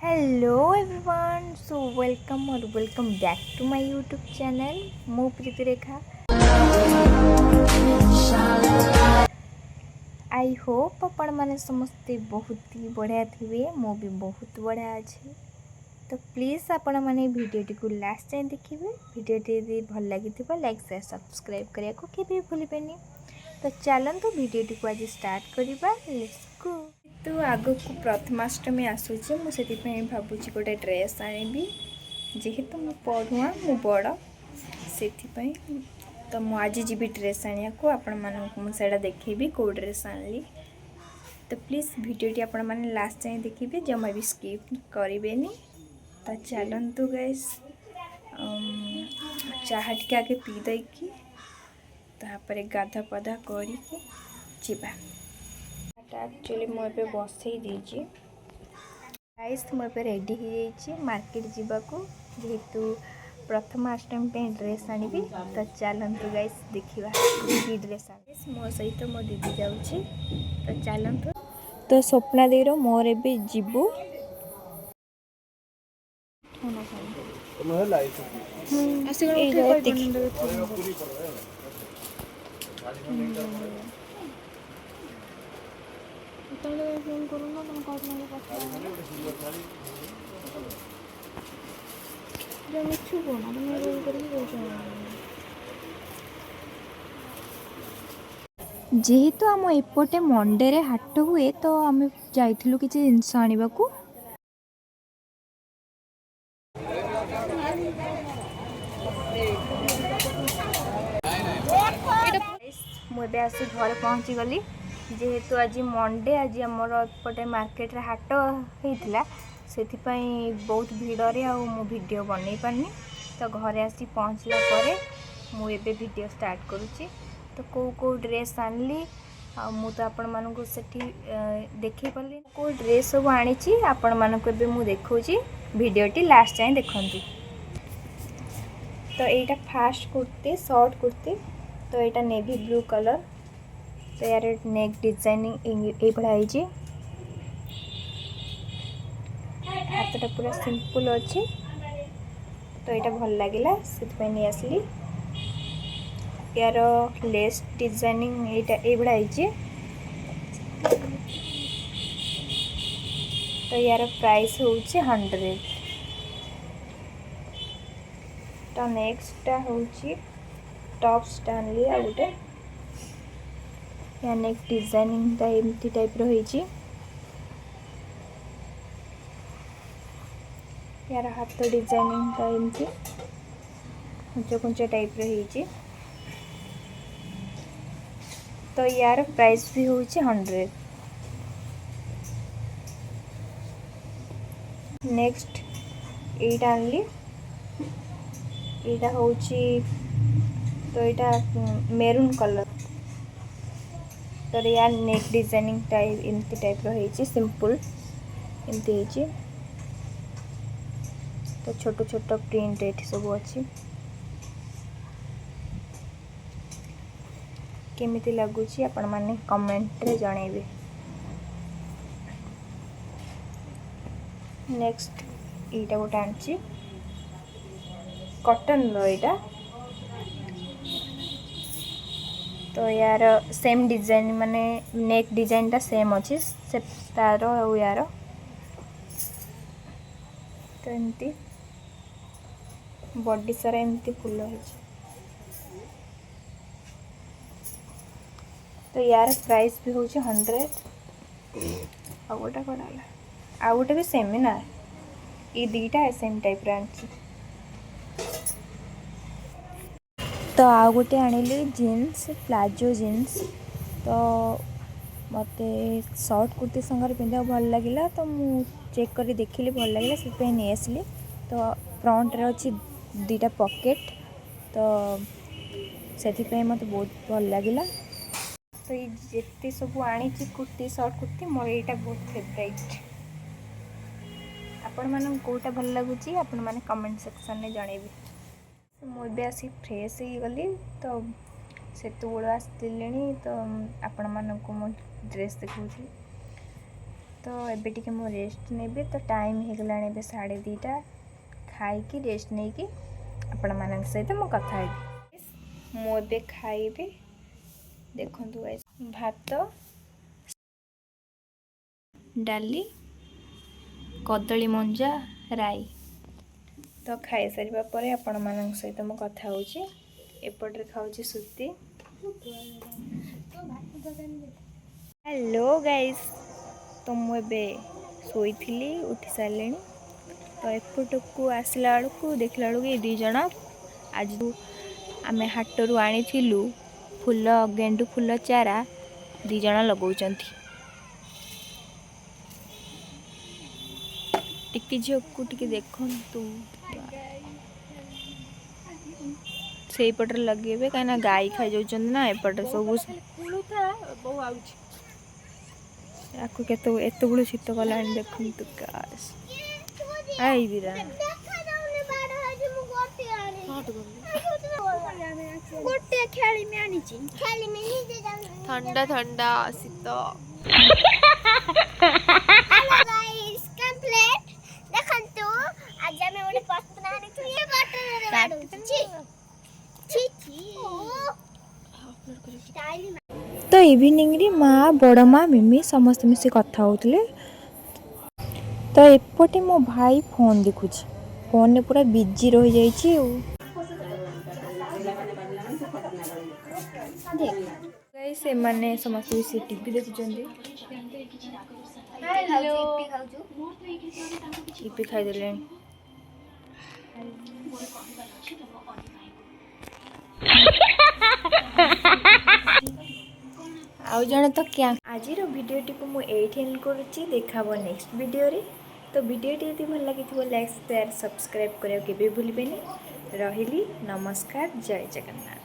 Hello everyone, so welcome back to my YouTube channel मो प्रीति रेखा। I hope आपण मैंने समस्ते बहुत ही बढ़िया थे, मो भी बहुत बढ़िया अच्छे। तो प्लीज़ आपण मैंने वीडियो को लास्ट जाए देखिए। वीडियो भल लगी लाइक शेयर सब्सक्राइब करने को केभी भूलें। तो चलते वीडियो को आज स्टार्ट करवा। Let's go. तो आग को प्रथमाष्टमी आसूचे, मुझे भावुँ गोटे ड्रेस आनी जेहेतु मु पढ़ुआ मु बड़ से तो मुझे आज जी ड्रेस आने को आपण मुझे देखी कौ ड्रेस आनली। तो प्लीज़ वीडियो आपण मैंने लास्ट जाए देखिए, जमा भी स्किप करें। तो चलतु गाइस, चाह टे आगे पी देकी तापर गाधा पधा करके एक्चुअली मुझे बसई देची गाइस। मुझे रेडी हो मार्केट जावाक, जेहेतु प्रथमाष्टमी ड्रेस आनी। तो चलतु गाइस देखा कि ड्रेस आनी। मो सहित मो दीदी जाऊँगी, तो चलतु। तो स्वप्ना देर मोर ए जीवु जेहेतु आम एपटे मंडे रे हाट हुए, तो आम जाइथिलु किछि जिंस आनिबाकू। मुझे आसी घर पहुँची गली, जेहेतु आज मंडे, आज आमर एपटे मार्केट रे हाट होइथिला, सेथिपई बहुत भीड़ रे मु वीडियो बनै पारनी। तो घरे आसी पहुँचला परे मु एबे वीडियो स्टार्ट करूची। तो कौ ड्रेस आनली मु तो आपण मानकु सेठी देखै पल्ली को ड्रेस सब आनी आपण मानकु एबे मु देखौची। वीडियोटी लास्ट जाए देखंतु। तो एटा फास्ट कुर्ती, शॉर्ट कुर्ती। तो यहाँ नेवी ब्लू कलर। तो यार नेक डिजाइनिंग ये भाई हाथटा पूरा सिंपल अच्छे। तो यहाँ भल लगे से नहीं आसली। यार लेस डिजाइनिंग ये भाई। तो यार प्राइस हूँ 100। तो नेक्स्ट हूँ टॉप स्टानली आ गोटे या नेक डिजाइनिंग एमती टाइप रही। यार हाथ डिजाइनिंग एमती कुंच कुंच टाइप रही। तो यार प्राइस भी हूँ 100। नेक्स्ट एटा आनली, एटा हूँ तो यहाँ मेरून कलर। तो यार नेक डिजाइनिंग टाइप एमती टाइप रही, सिंपल एमती। तो छोट छोट प्रिंट ये सब अच्छी। केमिति लगुच आपण माने कमेंट रे जणेबे। नेक्स्ट एटा गोटे आनची कॉटन रो एटा। तो यार सेम डिजाइन माने नेक डिजाइन टा सेम अच्छी से तार यार। तो एमती बॉडी सारा एमती फुल है। तो यार प्राइस भी हूँ 100। आ गोटे कौन आ गोटे भी सेम ना, ये दीटा सेम टाइप रांची। तो आ गोटे आनिली जीन्स, प्लाजो जीन्स। तो मत शॉर्ट कुर्ती संगे पिंधा भल लगे, तो मु चेक कर देखिली भल लगे से नहीं आसली। तो फ्रंट रे अच्छी दीटा पॉकेट, तो से मत बहुत भल लगे। तो ये जिते सब आनी कुर्ती, शॉर्ट कुर्ती मोर यहाँ बहुत फेवरेट। आपण मानू कौटा भल लगुच आपण मैंने कमेंट सेक्शन में जनइबे। मुझे आसी फ्रेश हो गली, तो से आसती। तो आपण मानू मो ड्रेस देखी। तो एबे टिके मो रेस्ट नेबी तो टाइम हो गलानी एबे 2:30 खाई रेस्ट नहीं कि आपण मान सहित मो कथा मु एबे खाइबे देखु भात डाली कदली मंजा राई तो खाई सारिबा परे आपण मान सहित मो कथा होची एपटे खाऊची सुती। हेलो गाइस तो मुझे शोई उठी सारे तो एपट को आसला बेलू देखला बेलू ये दी जन आज आम हाटरू आनी फूल गेंडु फूल चारा दी जन लगौचंती टिकी झील को टिके देखंतु से पटर लगे कहीं गाई खाई जाऊँ ना एपटे सब आपको एत बड़ शीत गला देखु आईरा ठंडा ठंडा शीत तो इवनिंग रे माँ बड़ माँ मिमी समस्त मिसी कथा होतले तो एपटे मो भाई फोन देखुची फोन ने पूरा बिजी रही जाइए से माने समस्त मिसी टीवी देखुचंदी टीवी खाई देले आउ जन तो क्या आज भिडियोटी को मुझे एंड करुच्ची देखा नेक्स्ट वीडियो रे तो वीडियोटी यदि भल लगी लाइक शेयर सब्सक्राइब करियो के भी भूलिबेनी रहिली नमस्कार जय जगन्नाथ।